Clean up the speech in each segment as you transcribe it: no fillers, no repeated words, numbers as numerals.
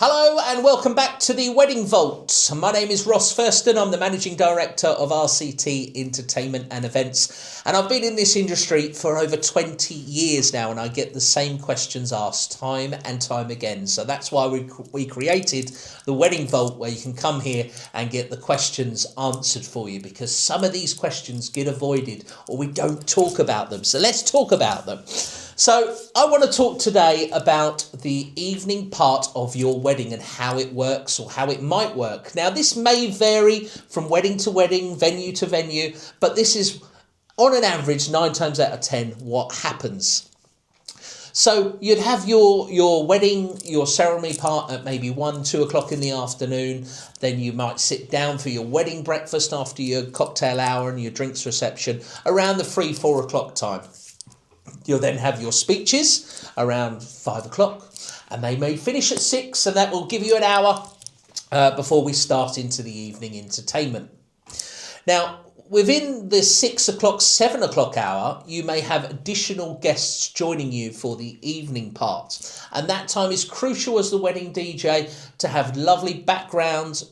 Hello and welcome back to the Wedding Vault. My name is Ross Thurston. I'm the Managing Director of RCT Entertainment and Events, and I've been in this industry for over 20 years now, and I get the same questions asked time and time again. So that's why we created the Wedding Vault, where you can come here and get the questions answered for you, because some of these questions get avoided or we don't talk about them. So let's talk about them. So I want to talk today about the evening part of your wedding and how it works, or how it might work. Now, this may vary from wedding to wedding, venue to venue, but this is, on an average, 9 times out of 10, what happens. So you'd have your wedding, your ceremony part at maybe 1, 2 o'clock in the afternoon. Then you might sit down for your wedding breakfast after your cocktail hour and your drinks reception around the 3, 4 o'clock time. You'll then have your speeches around 5 o'clock, and they may finish at 6, and that will give you an hour before we start into the evening entertainment. Now, within the 6 o'clock, 7 o'clock hour, you may have additional guests joining you for the evening part. And that time is crucial as the wedding DJ to have lovely background,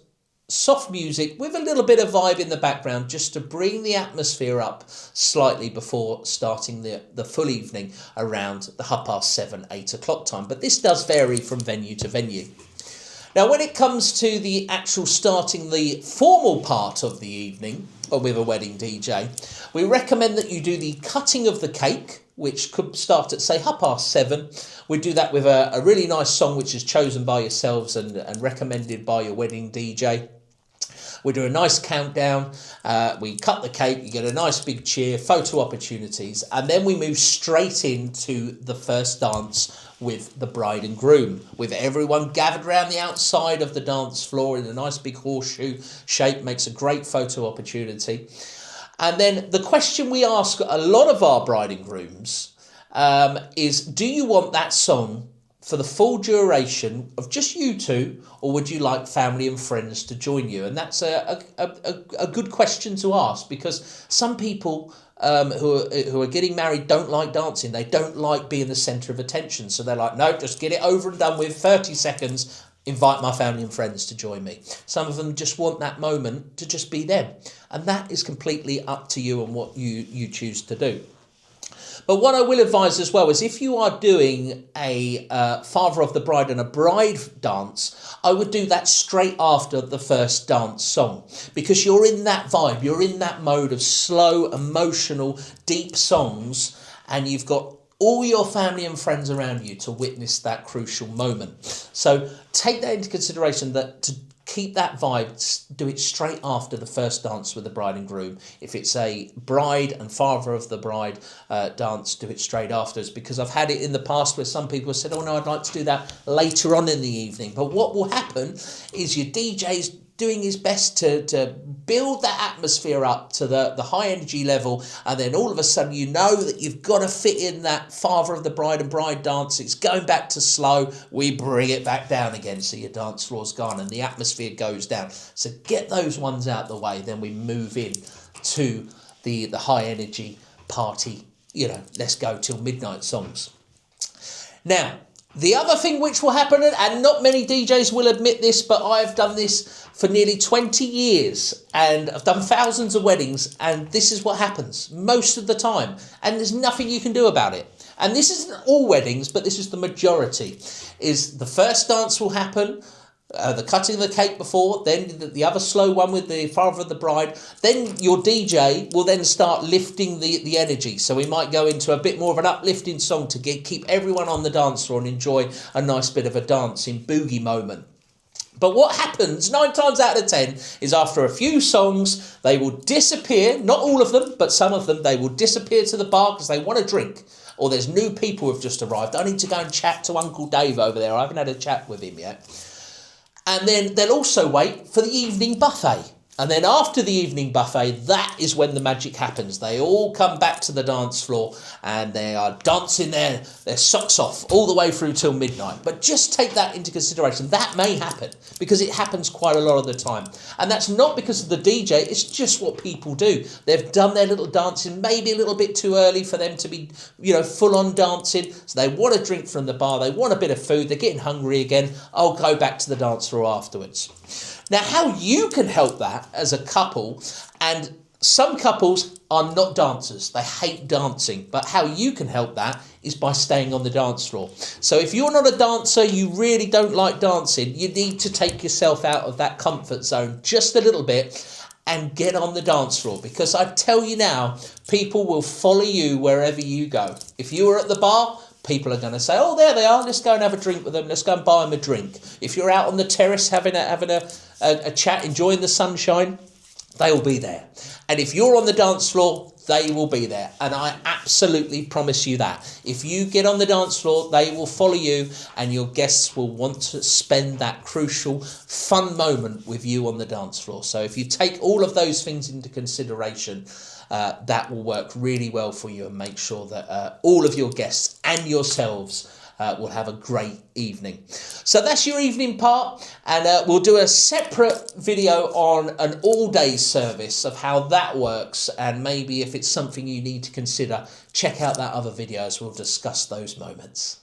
soft music with a little bit of vibe in the background, just to bring the atmosphere up slightly before starting the full evening around the 7:30, 8 o'clock time. But this does vary from venue to venue. Now, when it comes to the actual starting the formal part of the evening, or with a wedding DJ, we recommend that you do the cutting of the cake, which could start at, say, 7:30. We do that with a really nice song which is chosen by yourselves and recommended by your wedding DJ. We do a nice countdown, we cut the cake, you get a nice big cheer, photo opportunities, and then we move straight into the first dance with the bride and groom, with everyone gathered around the outside of the dance floor in a nice big horseshoe shape. Makes a great photo opportunity. And then the question we ask a lot of our bride and grooms is, do you want that song for the full duration of just you two, or would you like family and friends to join you? And that's a good question to ask, because some people who are getting married don't like dancing. They don't like being the centre of attention. So they're like, no, just get it over and done with, 30 seconds, invite my family and friends to join me. Some of them just want that moment to just be them. And that is completely up to you and what you choose to do. But what I will advise as well is, if you are doing a father of the bride and a bride dance, I would do that straight after the first dance song, because you're in that vibe, you're in that mode of slow, emotional, deep songs, and you've got all your family and friends around you to witness that crucial moment. So take that into consideration, that to keep that vibe, do it straight after the first dance with the bride and groom. If it's a bride and father of the bride dance, do it straight afterwards, because I've had it in the past where some people have said, oh no, I'd like to do that later on in the evening. But what will happen is your DJ's doing his best to build that atmosphere up to the high energy level, and then all of a sudden you know that you've got to fit in that father of the bride and bride dance. It's going back to slow, we bring it back down again, so your dance floor's gone and the atmosphere goes down. So get those ones out the way, then we move in to the high energy party, let's go till midnight songs. Now, the other thing which will happen, and not many DJs will admit this, but I've done this for nearly 20 years and I've done thousands of weddings, and this is what happens most of the time, and there's nothing you can do about it. And this isn't all weddings, but this is the majority, is the first dance will happen, the cutting of the cake before, then the other slow one with the father of the bride. Then your DJ will then start lifting the energy. So we might go into a bit more of an uplifting song to keep everyone on the dance floor and enjoy a nice bit of a dancing boogie moment. But what happens 9 times out of 10 is, after a few songs, they will disappear. Not all of them, but some of them, they will disappear to the bar because they want a drink. Or there's new people who have just arrived. I need to go and chat to Uncle Dave over there. I haven't had a chat with him yet. And then they'll also wait for the evening buffet. And then after the evening buffet, that is when the magic happens. They all come back to the dance floor and they are dancing their socks off all the way through till midnight. But just take that into consideration. That may happen because it happens quite a lot of the time. And that's not because of the DJ, it's just what people do. They've done their little dancing, maybe a little bit too early for them to be, full on dancing. So they want a drink from the bar, they want a bit of food, they're getting hungry again. I'll go back to the dance floor afterwards. Now, how you can help that as a couple, and some couples are not dancers, they hate dancing, but how you can help that is by staying on the dance floor. So if you're not a dancer, you really don't like dancing, you need to take yourself out of that comfort zone just a little bit and get on the dance floor, because I tell you now, people will follow you wherever you go. If you were at the bar, people are going to say, oh, there they are, let's go and have a drink with them, let's go and buy them a drink. If you're out on the terrace having a chat, enjoying the sunshine, they will be there. And if you're on the dance floor, they will be there. And I absolutely promise you that. If you get on the dance floor, they will follow you and your guests will want to spend that crucial, fun moment with you on the dance floor. So if you take all of those things into consideration, that will work really well for you and make sure that all of your guests and yourselves will have a great evening. So that's your evening part, and we'll do a separate video on an all-day service of how that works, and maybe if it's something you need to consider, check out that other video as we'll discuss those moments.